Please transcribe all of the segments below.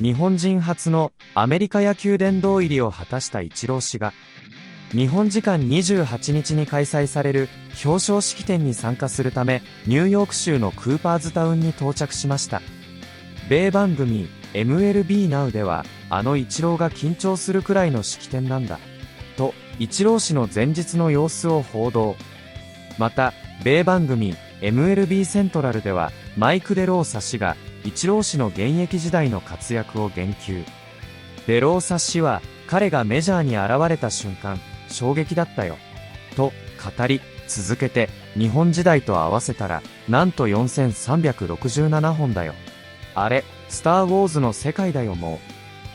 日本人初のアメリカ野球殿堂入りを果たしたイチロー氏が、日本時間28日に開催される表彰式典に参加するため、ニューヨーク州のクーパーズタウンに到着しました。米番組 MLB Now では、あのイチローが緊張するくらいの式典なんだ、と、イチロー氏の前日の様子を報道。また、米番組 MLB セントラルでは、マイク・デローサ氏が、イチロー氏の現役時代の活躍を言及。デローサ氏は、彼がメジャーに現れた瞬間、衝撃だったよ、と語り、続けて、日本時代と合わせたら、なんと4367本だよ。あれ、スターウォーズの世界だよも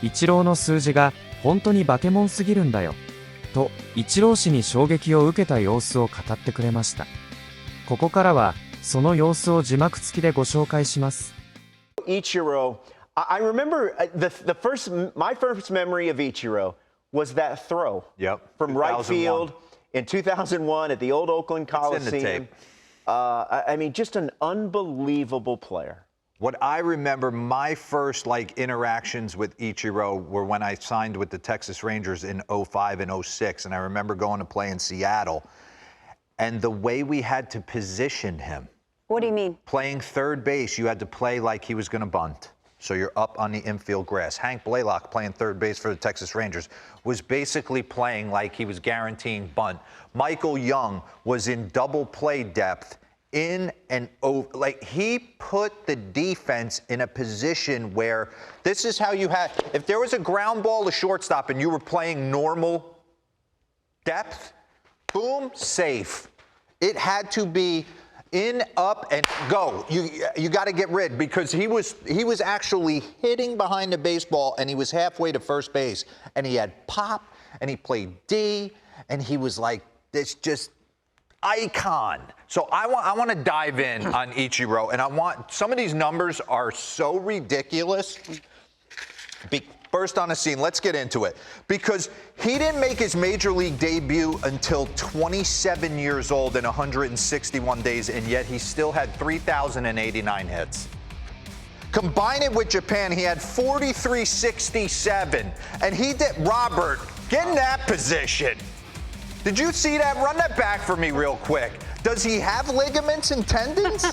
う。イチローの数字が、本当に化け物すぎるんだよ。と、イチロー氏に衝撃を受けた様子を語ってくれました。ここからは、その様子を字幕付きでご紹介します。Ichiro, I remember my first memory of Ichiro was that throw from right field in 2001 at the old Oakland Coliseum. I mean, just an unbelievable player. What I remember, my first interactions with Ichiro were when I signed with the Texas Rangers in 05 and 06, and I remember going to play in Seattle, and the way we had to position him. What do you mean? Playing third base, you had to play like he was going to bunt. So you're up on the infield grass. Hank Blaylock, playing third base for the Texas Rangers, was basically playing like he was guaranteeing bunt. Michael Young was in double play depth, in and over. Like, he put the defense in a position where this is how you had, if there was a ground ball to shortstop and you were playing normal depth, boom, safe. It had to be in, up, and go. You got to get rid, because he was actually hitting behind the baseball, and he was halfway to first base, and he had pop, and he played D, and he was like this just icon. So I want to dive in on Ichiro, and I want, some of these numbers are so ridiculous. Burst on the scene. Let's get into it. Because he didn't make his major league debut until 27 years old in 161 days, and yet he still had 3,089 hits. Combine it with Japan, he had 4,367, and he did, Robert, get in that position. Did you see that? Run that back for me real quick. Does he have ligaments and tendons?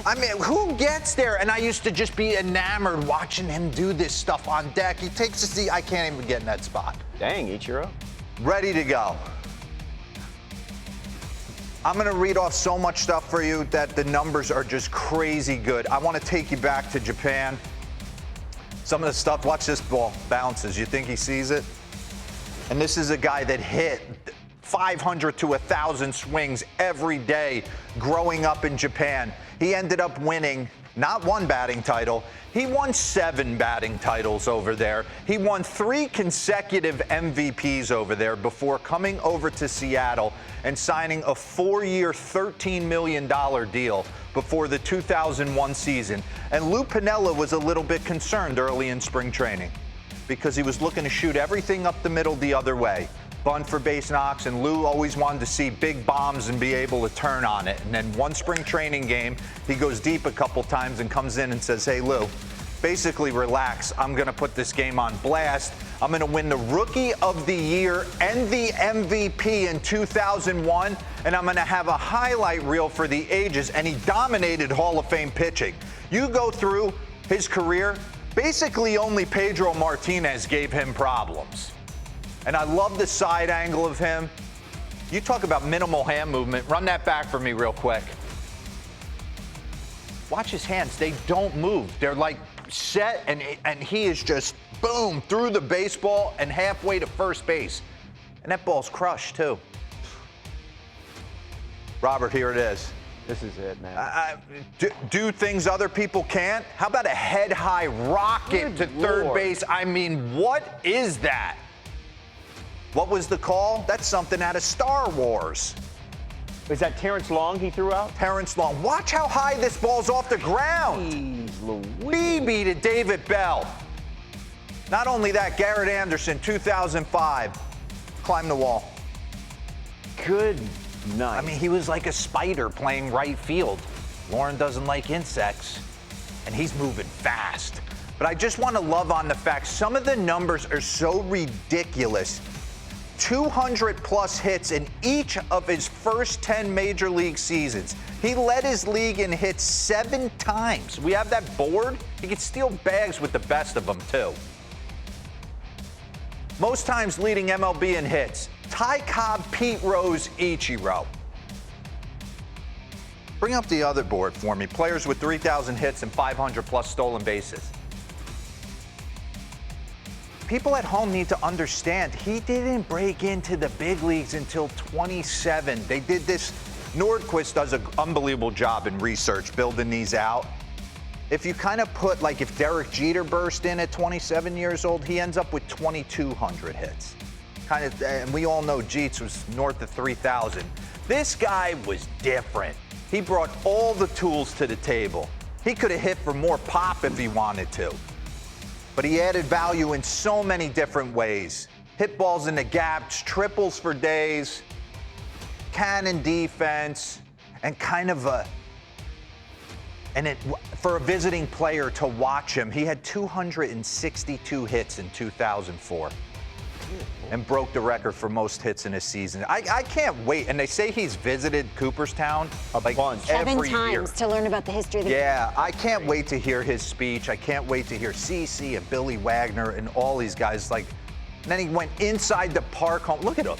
I mean, who gets there? And I used to just be enamored watching him do this stuff on deck. He takes a seat. I can't even get in that spot. Dang, Ichiro. Ready to go. I'm going to read off so much stuff for you that the numbers are just crazy good. I want to take you back to Japan. Some of the stuff, watch this ball bounces. You think he sees it? And this is a guy that hit 500 to 1,000 swings every day growing up in Japan. He ended up winning not one batting title, he won 7 batting titles over there. He won 3 consecutive MVPs over there before coming over to Seattle and signing a 4-year, $13 million deal before the 2001 season. And Lou Piniella was a little bit concerned early in spring training, because he was looking to shoot everything up the middle the other way. Bunt for base knocks, and Lou always wanted to see big bombs and be able to turn on it. And then one spring training game, he goes deep a couple times and comes in and says, hey, Lou, basically relax. I'm going to put this game on blast. I'm going to win the Rookie of the Year and the MVP in 2001, and I'm going to have a highlight reel for the ages. And he dominated Hall of Fame pitching. You go through his career, basically only Pedro Martinez gave him problems. And I love the side angle of him. You talk about minimal hand movement. Run that back for me real quick. Watch his hands. They don't move. They're like set, and he is just, boom, through the baseball and halfway to first base. And that ball's crushed, too. Robert, here it is. This is it, man. Do things other people can't? How about a head-high rocket to third base? I mean, what is that? What was the call? That's something out of Star Wars. Is that Terrence Long he threw out? Terrence Long. Watch how high this ball's off the ground. BB to David Bell. Not only that, Garrett Anderson, 2005. Climb the wall. Good night. I mean, he was like a spider playing right field. Lauren doesn't like insects, and he's moving fast. But I just want to love on the fact some of the numbers are so ridiculous. 200 plus hits in each of his first 10 major league seasons. He led his league in hits 7 times. We have that board. He could steal bags with the best of them, too. Most times leading MLB in hits. Ty Cobb, Pete Rose, Ichiro. Bring up the other board for me. Players with 3,000 hits and 500 plus stolen bases. People at home need to understand he didn't break into the big leagues until 27. They did this. Nordquist does an unbelievable job in research, building these out. If you kind of put, like, if Derek Jeter burst in at 27 years old, he ends up with 2,200 hits. And we all know Jeets was north of 3,000. This guy was different. He brought all the tools to the table. He could have hit for more pop if he wanted to. But he added value in so many different ways. Hit balls in the gaps, triples for days, cannon defense, and kind of for a visiting player to watch him, he had 262 hits in 2004 and broke the record for most hits in a season. I can't wait. And they say he's visited Cooperstown like every 7 times to learn about the history of the game. I can't wait to hear his speech. I can't wait to hear CeCe and Billy Wagner and all these guys. And then he went inside the park home. Look at him.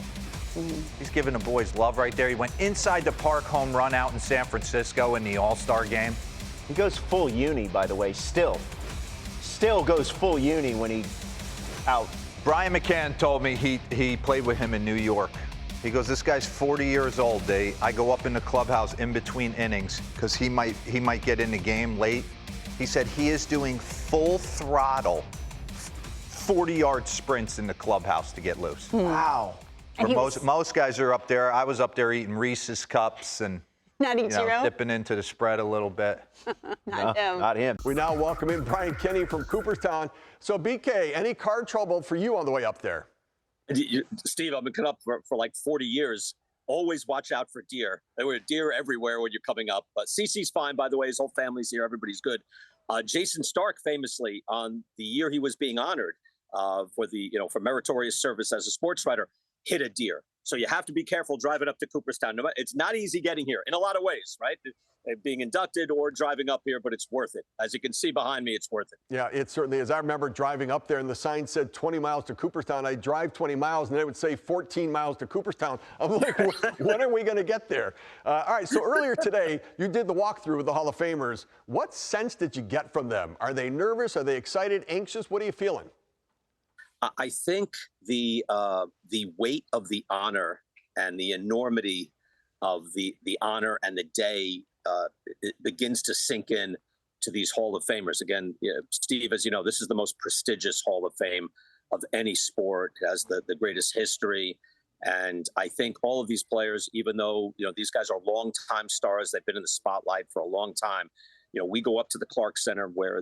He's giving the boys love right there. He went inside the park home run out in San Francisco in the All-Star game. He goes full uni, by the way, still goes full uni when he out. Brian McCann told me he played with him in New York. He goes, this guy's 40 years old. I go up in the clubhouse in between innings because he might get in the game late. He said he is doing full throttle 40-yard sprints in the clubhouse to get loose. Wow. Most guys are up there. I was up there eating Reese's Cups and dipping into the spread a little bit. Not him. We now welcome in Brian Kenny from Cooperstown. So, BK, any car trouble for you on the way up there? Steve, I've been cut up for like 40 years. Always watch out for deer. There were deer everywhere when you're coming up. But CeCe's fine, by the way. His whole family's here. Everybody's good. Jason Stark, famously, on the year he was being honored for meritorious service as a sports writer, hit a deer. So you have to be careful driving up to Cooperstown. It's not easy getting here in a lot of ways, right? Being inducted or driving up here, but it's worth it. As you can see behind me, it's worth it. Yeah, it certainly is. I remember driving up there and the sign said 20 miles to Cooperstown. I drive 20 miles and it would say 14 miles to Cooperstown. I'm like, when are we going to get there? All right, so earlier today, you did the walkthrough with the Hall of Famers. What sense did you get from them? Are they nervous? Are they excited, anxious? What are you feeling? I think the weight of the honor and the enormity of the honor and the day it begins to sink in to these Hall of Famers. Again, Steve, as you know, this is the most prestigious Hall of Fame of any sport. It has the greatest history. And I think all of these players, even though these guys are longtime stars, they've been in the spotlight for a long time. We go up to the Clark Center where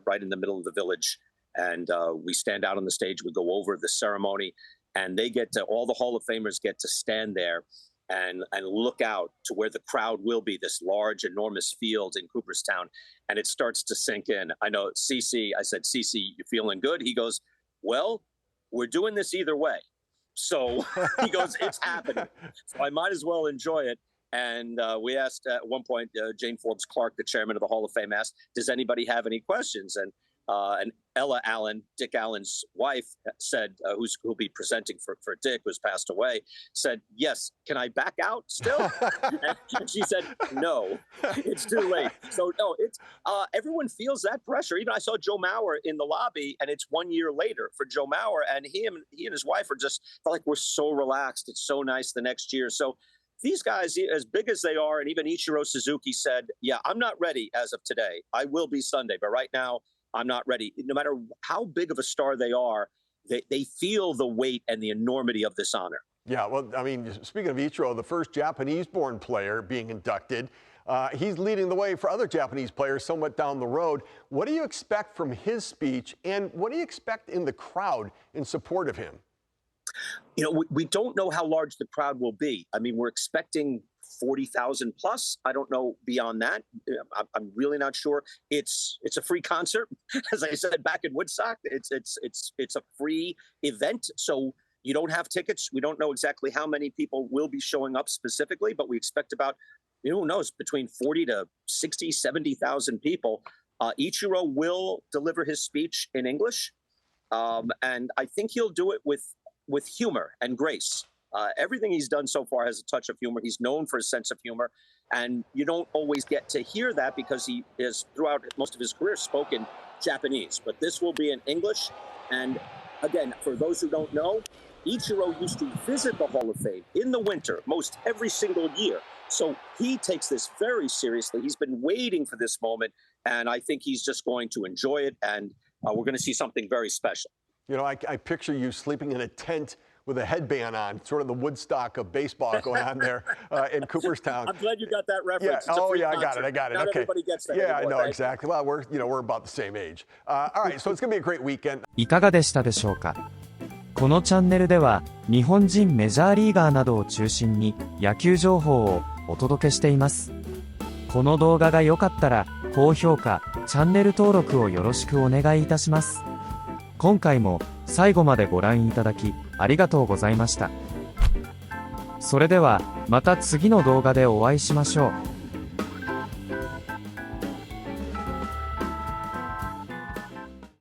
right in the middle of the village. And we stand out on the stage. We go over the ceremony, and all the Hall of Famers get to stand there and look out to where the crowd will be, this large, enormous field in Cooperstown. And it starts to sink in. I know CeCe, I said, CeCe, you feeling good? He goes, well, we're doing this either way. So he goes, it's happening. So I might as well enjoy it. And we asked at one point, Jane Forbes Clark, the chairman of the Hall of Fame, asked, does anybody have any questions? And Ella Allen, Dick Allen's wife, said, who'll be presenting for Dick, who's passed away, said, yes, can I back out still? And she said, no, it's too late. So no, it's everyone feels that pressure. Even I saw Joe Mauer in the lobby, and it's 1 year later for Joe Mauer, and he and his wife are just felt like we're so relaxed. It's so nice the next year. So these guys, as big as they are, and even Ichiro Suzuki said, yeah, I'm not ready as of today. I will be Sunday, but right now, I'm not ready. No matter how big of a star they are, they feel the weight and the enormity of this honor. Yeah, well, I mean, speaking of Ichiro, the first Japanese-born player being inducted, he's leading the way for other Japanese players somewhat down the road. What do you expect from his speech, and what do you expect in the crowd in support of him? We don't know how large the crowd will be. I mean, we're expecting 40,000 plus. I don't know beyond that. I'm really not sure. It's a free concert, as I said back in Woodstock. It's a free event, so you don't have tickets. We don't know exactly how many people will be showing up specifically, but we expect about, who knows, between 40 to 60, 70,000 people. Ichiro will deliver his speech in English, and I think he'll do it with humor and grace. Everything he's done so far has a touch of humor. He's known for his sense of humor, and you don't always get to hear that because he has, throughout most of his career, spoken Japanese. But this will be in English. And again, for those who don't know, Ichiro used to visit the Hall of Fame in the winter, most every single year. So he takes this very seriously. He's been waiting for this moment, and I think he's just going to enjoy it, and we're going to see something very special. You know, I picture you sleeping in a tent with a headband on, sort of the Woodstock of baseball going on there in Cooperstown. I'm glad you got that reference. Yeah. Oh, yeah, I got it. Not okay. everybody gets that Yeah, anymore, I know, right? exactly. Well, we're about the same age. All right, so it's going to be a great weekend. いかがでしたでしょうか。このチャンネルでは日本人メジャーリーガーなどを中心に野球情報をお届けしています。この動画が良かったら高評価、チャンネル登録をよろしくお願いいたします。今回も最後までご覧いただきありがとうございました。それではまた次の動画でお会いしましょう。